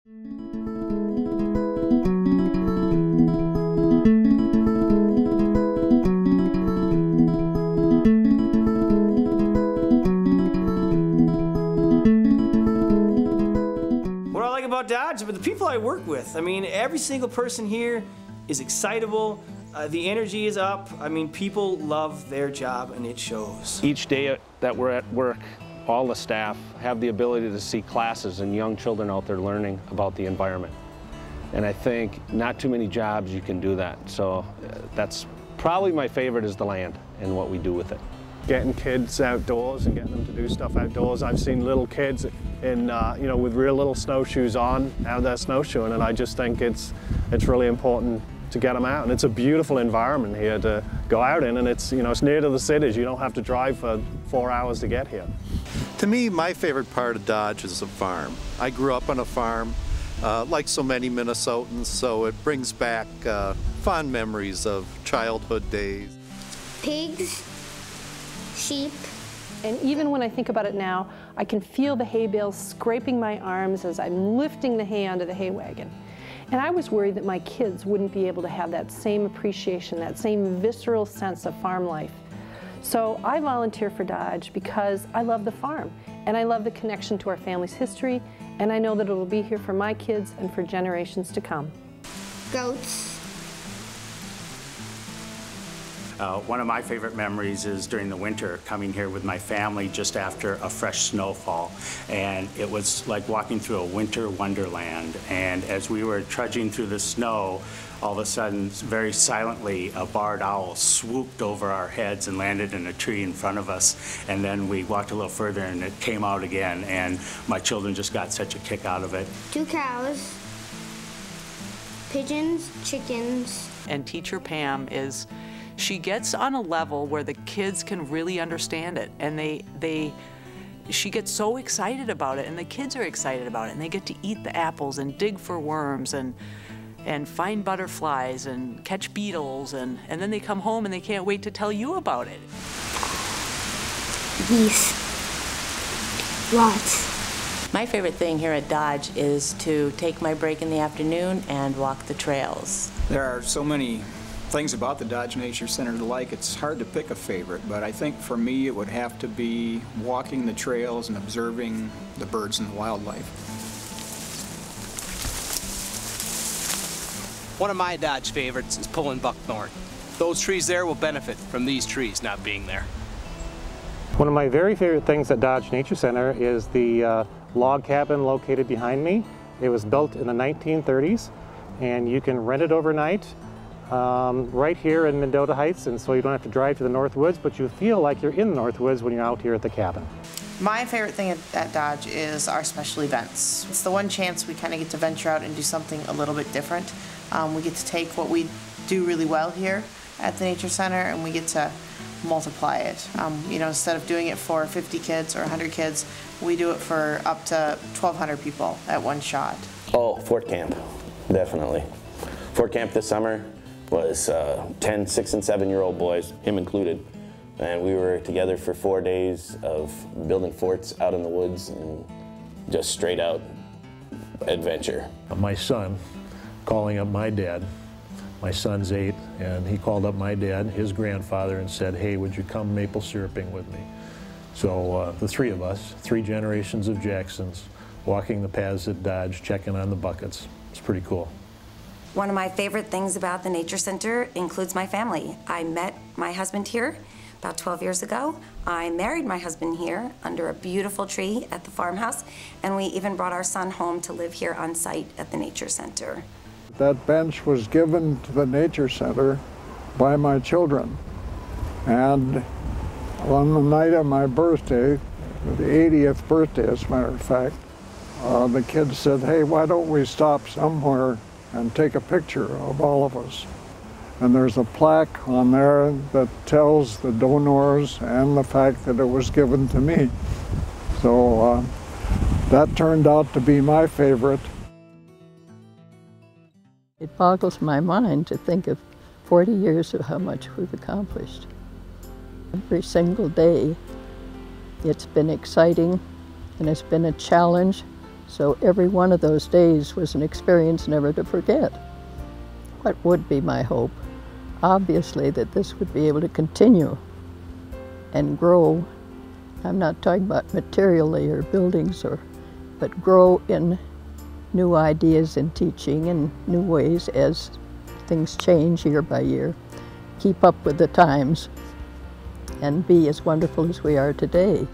What I like about Dodge, but the people I work with, I mean, every single person here is excitable. The energy is up. I mean, people love their job and it shows. Each day that we're at work, all the staff have the ability to see classes and young children out there learning about the environment. And I think not too many jobs you can do that. So that's probably my favorite, is the land and what we do with it. Getting kids outdoors and getting them to do stuff outdoors. I've seen little kids in, you know, with real little snowshoes on, out there snowshoeing, and I just think it's really important to get them out. And it's a beautiful environment here to go out in, and it's, you know, it's near to the cities. You don't have to drive for 4 hours to get here. To me, my favorite part of Dodge is the farm. I grew up on a farm, like so many Minnesotans, so it brings back fond memories of childhood days. Pigs, sheep. And even when I think about it now, I can feel the hay bales scraping my arms as I'm lifting the hay onto the hay wagon. And I was worried that my kids wouldn't be able to have that same appreciation, that same visceral sense of farm life. So I volunteer for Dodge because I love the farm, and I love the connection to our family's history, and I know that it will be here for my kids and for generations to come. Goats. One of my favorite memories is during the winter, coming here with my family just after a fresh snowfall. And it was like walking through a winter wonderland. And as we were trudging through the snow, all of a sudden, very silently, a barred owl swooped over our heads and landed in a tree in front of us. And then we walked a little further and it came out again. And my children just got such a kick out of it. 2 cows, pigeons, chickens. And Teacher Pam she gets on a level where the kids can really understand it, and she gets so excited about it, and the kids are excited about it, and they get to eat the apples and dig for worms and find butterflies and catch beetles, and then they come home and they can't wait to tell you about it. Geese. Lots. My favorite thing here at Dodge is to take my break in the afternoon and walk the trails. There are so many things about the Dodge Nature Center to like. It's hard to pick a favorite, but I think for me it would have to be walking the trails and observing the birds and the wildlife. One of my Dodge favorites is pulling buckthorn. Those trees there will benefit from these trees not being there. One of my very favorite things at Dodge Nature Center is the log cabin located behind me. It was built in the 1930s, and you can rent it overnight right here in Mendota Heights, and so you don't have to drive to the North Woods, but you feel like you're in the North Woods when you're out here at the cabin. My favorite thing at Dodge is our special events. It's the one chance we kind of get to venture out and do something a little bit different. We get to take what we do really well here at the Nature Center and we get to multiply it. You know, instead of doing it for 50 kids or 100 kids, we do it for up to 1,200 people at one shot. Oh, Fort Camp, definitely. Fort Camp this summer was 10, 6, and 7-year-old boys, him included. And we were together for 4 days of building forts out in the woods and just straight out adventure. My son calling up my dad. My son's 8, and he called up my dad, his grandfather, and said, hey, would you come maple syruping with me? So the 3 of us, 3 generations of Jacksons, walking the paths at Dodge, checking on the buckets. It's pretty cool. One of my favorite things about the Nature Center includes my family. I met my husband here about 12 years ago. I married my husband here under a beautiful tree at the farmhouse, and we even brought our son home to live here on site at the Nature Center. That bench was given to the Nature Center by my children. And on the night of my birthday, the 80th birthday as a matter of fact, the kids said, hey, why don't we stop somewhere and take a picture of all of us. And there's a plaque on there that tells the donors and the fact that it was given to me. So that turned out to be my favorite. It boggles my mind to think of 40 years of how much we've accomplished. Every single day, it's been exciting and it's been a challenge, So every one of those days was an experience never to forget. What would be my hope? Obviously that this would be able to continue and grow. I'm not talking about materially or buildings, but grow in new ideas in teaching and new ways as things change year by year. Keep up with the times and be as wonderful as we are today.